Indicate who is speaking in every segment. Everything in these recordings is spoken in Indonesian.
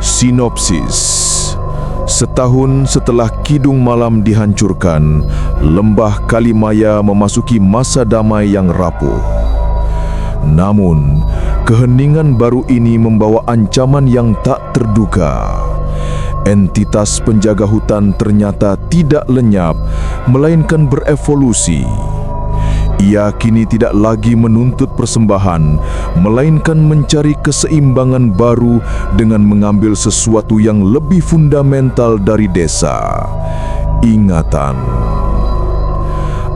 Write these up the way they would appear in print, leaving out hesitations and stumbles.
Speaker 1: Sinopsis. Setahun setelah Kidung Malam dihancurkan, Lembah Kalimaya memasuki masa damai yang rapuh. Namun, keheningan baru ini membawa ancaman yang tak terduga. Entitas penjaga hutan ternyata tidak lenyap, melainkan berevolusi. Ia kini tidak lagi menuntut persembahan, melainkan mencari keseimbangan baru dengan mengambil sesuatu yang lebih fundamental dari desa: ingatan.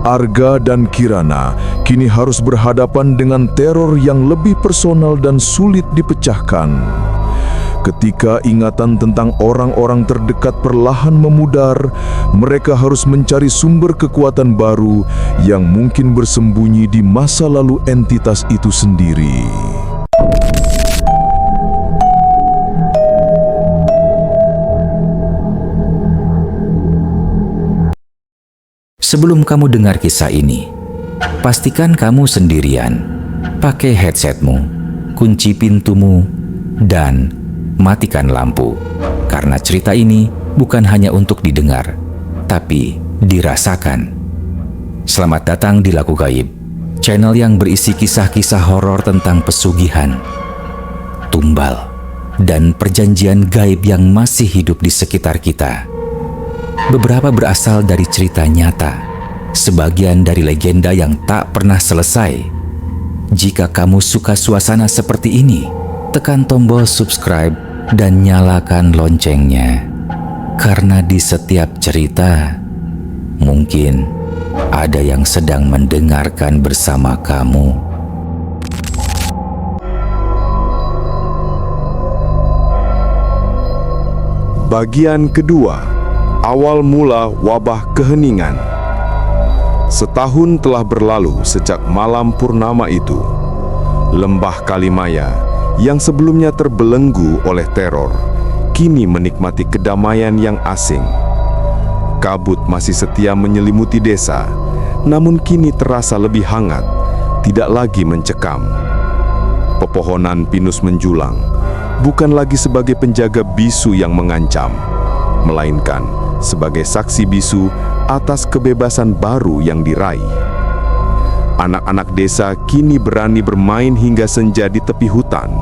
Speaker 1: Arga dan Kirana kini harus berhadapan dengan teror yang lebih personal dan sulit dipecahkan. Ketika ingatan tentang orang-orang terdekat perlahan memudar, mereka harus mencari sumber kekuatan baru yang mungkin bersembunyi di masa lalu entitas itu sendiri.
Speaker 2: Sebelum kamu dengar kisah ini, pastikan kamu sendirian. Pakai headsetmu, kunci pintumu, dan matikan lampu. Karena cerita ini bukan hanya untuk didengar, tapi dirasakan. Selamat datang di Laku Gaib, channel yang berisi kisah-kisah horor tentang pesugihan, tumbal, dan perjanjian gaib yang masih hidup di sekitar kita. Beberapa berasal dari cerita nyata, sebagian dari legenda yang tak pernah selesai. Jika kamu suka suasana seperti ini, tekan tombol subscribe dan nyalakan loncengnya. Karena di setiap cerita, mungkin ada yang sedang mendengarkan bersama kamu.
Speaker 1: Bagian kedua, awal mula wabah keheningan. Setahun telah berlalu sejak malam purnama itu. Lembah Kalimaya yang sebelumnya terbelenggu oleh teror, kini menikmati kedamaian yang asing. Kabut masih setia menyelimuti desa, namun kini terasa lebih hangat, tidak lagi mencekam. Pepohonan pinus menjulang, bukan lagi sebagai penjaga bisu yang mengancam, melainkan sebagai saksi bisu atas kebebasan baru yang diraih. Anak-anak desa kini berani bermain hingga senja di tepi hutan,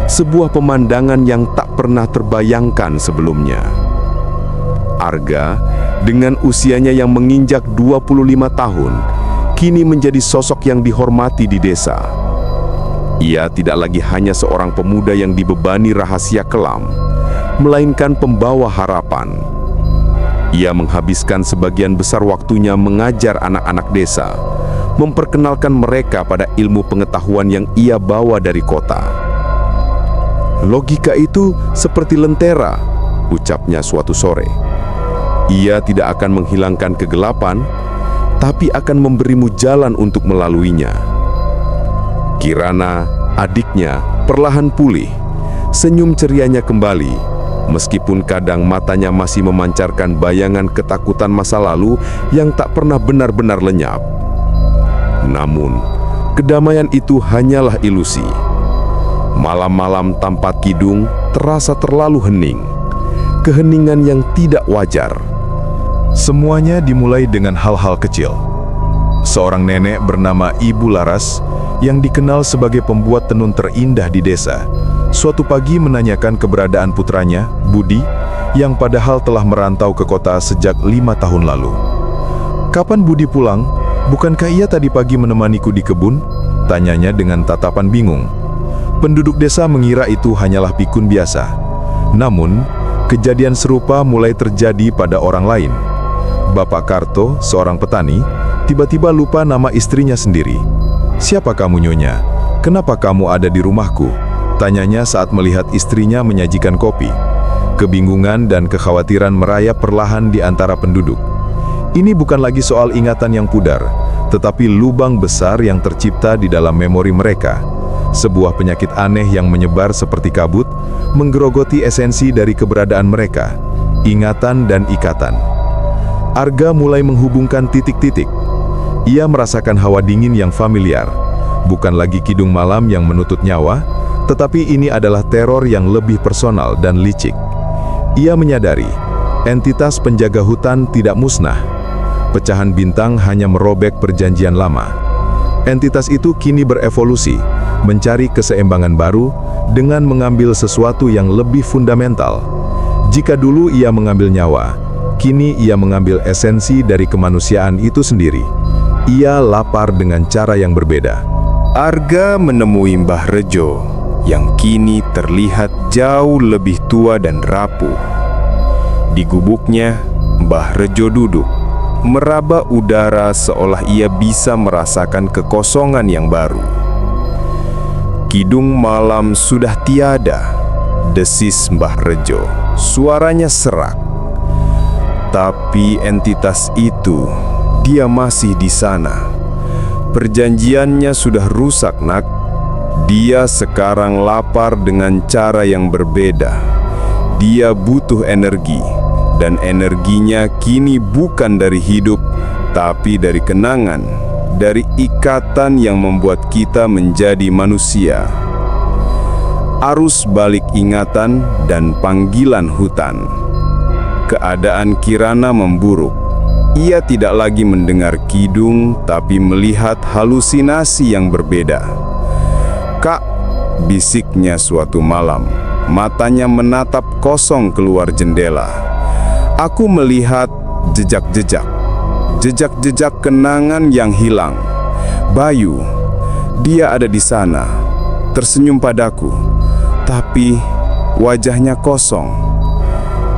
Speaker 1: sebuah pemandangan yang tak pernah terbayangkan sebelumnya. Arga, dengan usianya yang menginjak 25 tahun, kini menjadi sosok yang dihormati di desa. Ia tidak lagi hanya seorang pemuda yang dibebani rahasia kelam, melainkan pembawa harapan. Ia menghabiskan sebagian besar waktunya mengajar anak-anak desa, memperkenalkan mereka pada ilmu pengetahuan yang ia bawa dari kota. "Logika itu seperti lentera," ucapnya suatu sore. "Ia tidak akan menghilangkan kegelapan, tapi akan memberimu jalan untuk melaluinya." Kirana, adiknya, perlahan pulih. Senyum cerianya kembali, meskipun kadang matanya masih memancarkan bayangan ketakutan masa lalu yang tak pernah benar-benar lenyap. Namun, kedamaian itu hanyalah ilusi. Malam-malam tanpa Kidung terasa terlalu hening, keheningan yang tidak wajar. Semuanya dimulai dengan hal-hal kecil. Seorang nenek bernama Ibu Laras, yang dikenal sebagai pembuat tenun terindah di desa, suatu pagi menanyakan keberadaan putranya, Budi, yang padahal telah merantau ke kota sejak 5 tahun lalu. "Kapan Budi pulang? Bukankah ia tadi pagi menemaniku di kebun?" tanyanya dengan tatapan bingung. Penduduk desa mengira itu hanyalah pikun biasa. Namun, kejadian serupa mulai terjadi pada orang lain. Bapak Karto, seorang petani, tiba-tiba lupa nama istrinya sendiri. "Siapa kamu, Nyonya? Kenapa kamu ada di rumahku?" tanyanya saat melihat istrinya menyajikan kopi. Kebingungan dan kekhawatiran merayap perlahan di antara penduduk. Ini bukan lagi soal ingatan yang pudar, tetapi lubang besar yang tercipta di dalam memori mereka. Sebuah penyakit aneh yang menyebar seperti kabut, menggerogoti esensi dari keberadaan mereka, ingatan dan ikatan. Arga mulai menghubungkan titik-titik. Ia merasakan hawa dingin yang familiar, bukan lagi Kidung Malam yang menuntut nyawa, Tetapi ini adalah teror yang lebih personal dan licik. Ia menyadari entitas penjaga hutan tidak musnah. Pecahan bintang hanya merobek perjanjian lama. Entitas itu kini berevolusi, mencari keseimbangan baru dengan mengambil sesuatu yang lebih fundamental. Jika dulu ia mengambil nyawa, kini ia mengambil esensi dari kemanusiaan itu sendiri. Ia lapar dengan cara yang berbeda.
Speaker 3: Arga menemui Mbah Rejo yang kini terlihat jauh lebih tua dan rapuh. Di gubuknya, Mbah Rejo duduk, meraba udara seolah ia bisa merasakan kekosongan yang baru. Kidung malam sudah tiada, desis Mbah Rejo. Suaranya serak. Tapi entitas itu, dia masih di sana. Perjanjiannya sudah rusak, nak. Dia sekarang lapar dengan cara yang berbeda. Dia butuh energi, dan energinya kini bukan dari hidup, tapi dari kenangan, dari ikatan yang membuat kita menjadi manusia. Arus balik ingatan dan panggilan hutan. Keadaan Kirana memburuk. Ia tidak lagi mendengar kidung, tapi melihat halusinasi yang berbeda. "Kak," bisiknya suatu malam. Matanya menatap kosong keluar jendela. "Aku melihat jejak-jejak. Jejak-jejak kenangan yang hilang. Bayu, dia ada di sana, tersenyum padaku. Tapi wajahnya kosong."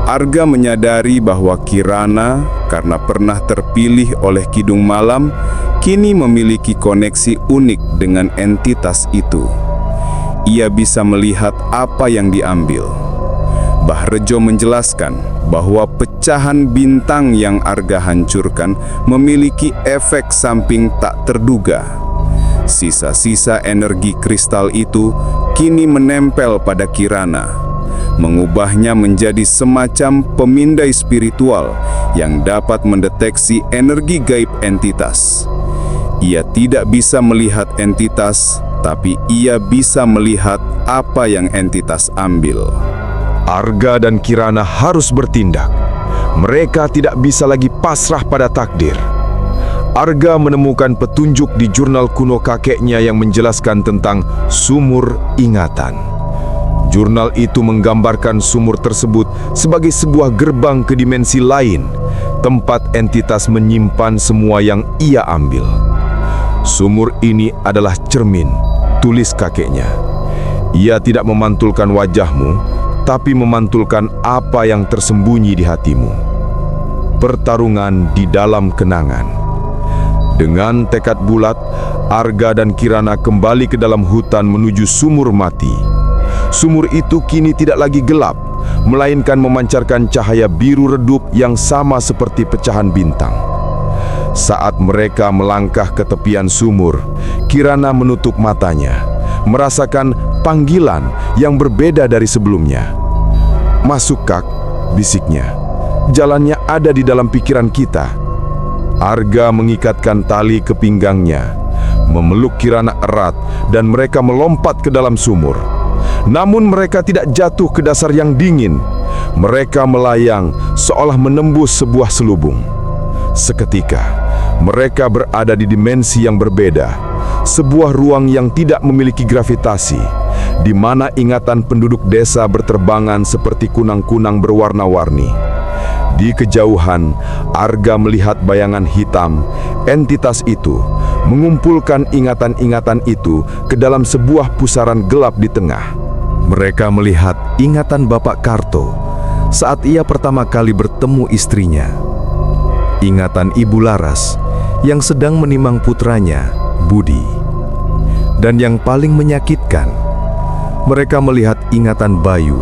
Speaker 3: Arga menyadari bahwa Kirana, karena pernah terpilih oleh Kidung Malam, kini memiliki koneksi unik dengan entitas itu. Ia bisa melihat apa yang diambil. Mbah Rejo menjelaskan bahwa pecahan bintang yang Arga hancurkan memiliki efek samping tak terduga. Sisa-sisa energi kristal itu kini menempel pada Kirana, mengubahnya menjadi semacam pemindai spiritual yang dapat mendeteksi energi gaib entitas. Ia tidak bisa melihat entitas, tapi ia bisa melihat apa yang entitas ambil.
Speaker 1: Arga dan Kirana harus bertindak. Mereka tidak bisa lagi pasrah pada takdir. Arga menemukan petunjuk di jurnal kuno kakeknya yang menjelaskan tentang sumur ingatan. Jurnal itu menggambarkan sumur tersebut sebagai sebuah gerbang ke dimensi lain, tempat entitas menyimpan semua yang ia ambil. Sumur ini adalah cermin, tulis kakeknya. Ia tidak memantulkan wajahmu, tapi memantulkan apa yang tersembunyi di hatimu. Pertarungan di dalam kenangan. Dengan tekad bulat, Arga dan Kirana kembali ke dalam hutan menuju sumur mati. Sumur itu kini tidak lagi gelap, melainkan memancarkan cahaya biru redup yang sama seperti pecahan bintang. Saat mereka melangkah ke tepian sumur, Kirana menutup matanya, merasakan panggilan yang berbeda dari sebelumnya. "Masuk, Kak," bisiknya. "Jalannya ada di dalam pikiran kita." Arga mengikatkan tali ke pinggangnya, memeluk Kirana erat, dan mereka melompat ke dalam sumur. Namun mereka tidak jatuh ke dasar yang dingin. Mereka melayang seolah menembus sebuah selubung. Seketika, mereka berada di dimensi yang berbeda, sebuah ruang yang tidak memiliki gravitasi, di mana ingatan penduduk desa berterbangan seperti kunang-kunang berwarna-warni. Di kejauhan, Arga melihat bayangan hitam. Entitas itu mengumpulkan ingatan-ingatan itu ke dalam sebuah pusaran gelap di tengah. Mereka melihat ingatan Bapak Karto saat ia pertama kali bertemu istrinya. Ingatan Ibu Laras yang sedang menimang putranya, Budi. Dan yang paling menyakitkan, mereka melihat ingatan Bayu,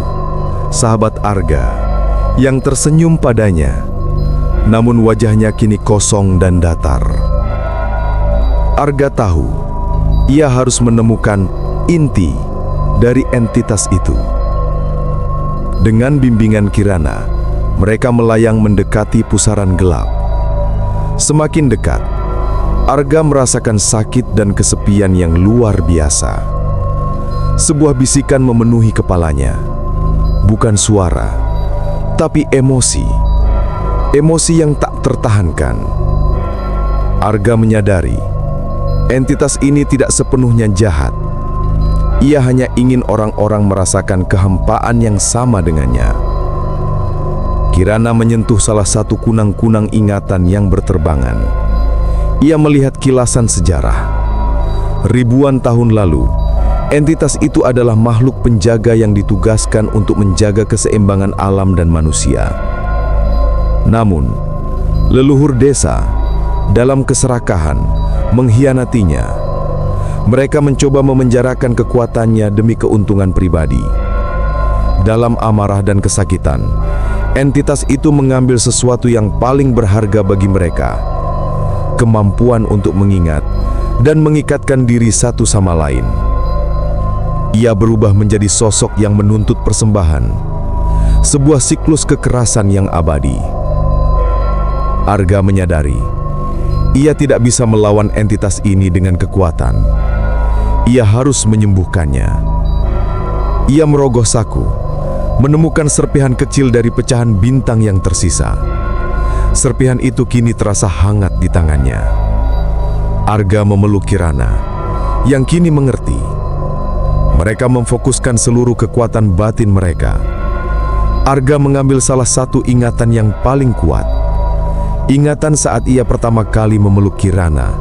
Speaker 1: sahabat Arga, yang tersenyum padanya, namun wajahnya kini kosong dan datar. Arga tahu, ia harus menemukan inti dari entitas itu. Dengan bimbingan Kirana, mereka melayang mendekati pusaran gelap. Semakin dekat, Arga merasakan sakit dan kesepian yang luar biasa. Sebuah bisikan memenuhi kepalanya. Bukan suara, tapi emosi. Emosi yang tak tertahankan. Arga menyadari, entitas ini tidak sepenuhnya jahat. Ia hanya ingin orang-orang merasakan kehampaan yang sama dengannya. Kirana menyentuh salah satu kunang-kunang ingatan yang berterbangan. Ia melihat kilasan sejarah. Ribuan tahun lalu, entitas itu adalah makhluk penjaga yang ditugaskan untuk menjaga keseimbangan alam dan manusia. Namun, leluhur desa dalam keserakahan mengkhianatinya. Mereka mencoba memenjarakan kekuatannya demi keuntungan pribadi. Dalam amarah dan kesakitan, entitas itu mengambil sesuatu yang paling berharga bagi mereka, kemampuan untuk mengingat dan mengikatkan diri satu sama lain. Ia berubah menjadi sosok yang menuntut persembahan, sebuah siklus kekerasan yang abadi. Arga menyadari, ia tidak bisa melawan entitas ini dengan kekuatan. Ia harus menyembuhkannya. Ia merogoh saku, menemukan serpihan kecil dari pecahan bintang yang tersisa. Serpihan itu kini terasa hangat di tangannya. Arga memeluk Kirana, yang kini mengerti. Mereka memfokuskan seluruh kekuatan batin mereka. Arga mengambil salah satu ingatan yang paling kuat. Ingatan saat ia pertama kali memeluk Kirana,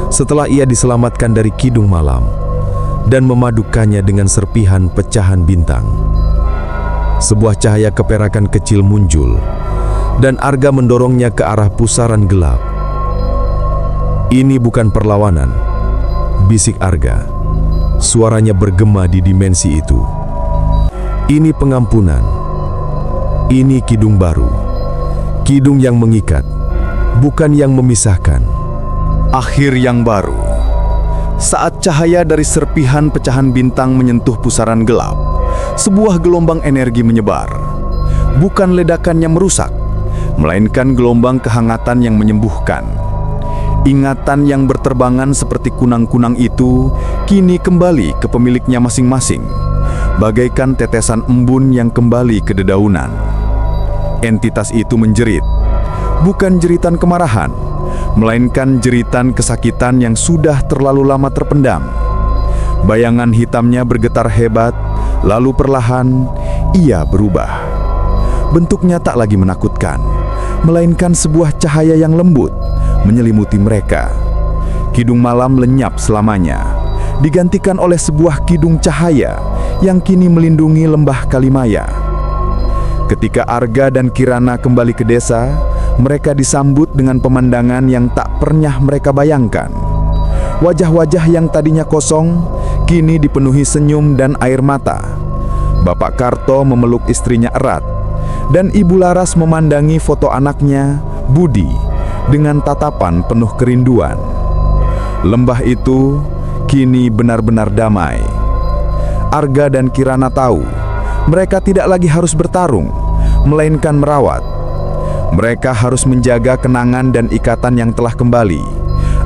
Speaker 1: setelah ia diselamatkan dari Kidung Malam, dan memadukannya dengan serpihan pecahan bintang. Sebuah cahaya keperakan kecil muncul, dan Arga mendorongnya ke arah pusaran gelap. "Ini bukan perlawanan," bisik Arga. Suaranya bergema di dimensi itu. "Ini pengampunan. Ini kidung baru. Kidung yang mengikat, bukan yang memisahkan."
Speaker 4: Akhir yang baru. Saat cahaya dari serpihan pecahan bintang menyentuh pusaran gelap, sebuah gelombang energi menyebar. Bukan ledakan yang merusak, melainkan gelombang kehangatan yang menyembuhkan. Ingatan yang berterbangan seperti kunang-kunang itu kini kembali ke pemiliknya masing-masing, bagaikan tetesan embun yang kembali ke dedaunan. Entitas itu menjerit, bukan jeritan kemarahan, melainkan jeritan kesakitan yang sudah terlalu lama terpendam. Bayangan hitamnya bergetar hebat, lalu perlahan ia berubah. Bentuknya tak lagi menakutkan, melainkan sebuah cahaya yang lembut menyelimuti mereka. Kidung Malam lenyap selamanya, digantikan oleh sebuah kidung cahaya yang kini melindungi lembah Kalimaya. Ketika Arga dan Kirana kembali ke desa, mereka disambut dengan pemandangan yang tak pernah mereka bayangkan. Wajah-wajah yang tadinya kosong, kini dipenuhi senyum dan air mata. Bapak Karto memeluk istrinya erat, dan Ibu Laras memandangi foto anaknya, Budi, dengan tatapan penuh kerinduan. Lembah itu kini benar-benar damai. Arga dan Kirana tahu, mereka tidak lagi harus bertarung, melainkan merawat. Mereka harus menjaga kenangan dan ikatan yang telah kembali,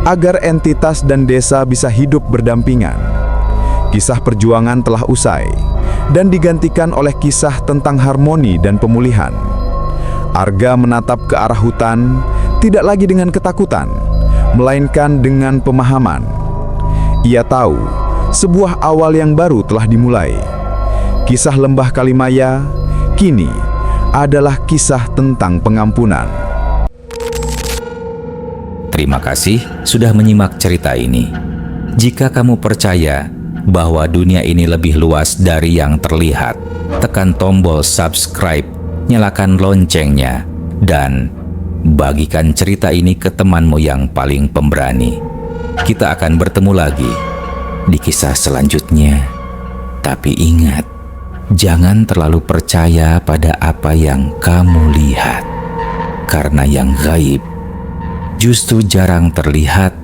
Speaker 4: agar entitas dan desa bisa hidup berdampingan. Kisah perjuangan telah usai, dan digantikan oleh kisah tentang harmoni dan pemulihan. Arga menatap ke arah hutan, tidak lagi dengan ketakutan, melainkan dengan pemahaman. Ia tahu, sebuah awal yang baru telah dimulai. Kisah lembah Kalimaya, kini adalah kisah tentang pengampunan.
Speaker 2: Terima kasih sudah menyimak cerita ini. Jika kamu percaya bahwa dunia ini lebih luas dari yang terlihat, tekan tombol subscribe, nyalakan loncengnya, dan bagikan cerita ini ke temanmu yang paling pemberani. Kita akan bertemu lagi di kisah selanjutnya. Tapi ingat, jangan terlalu percaya pada apa yang kamu lihat, karena yang gaib justru jarang terlihat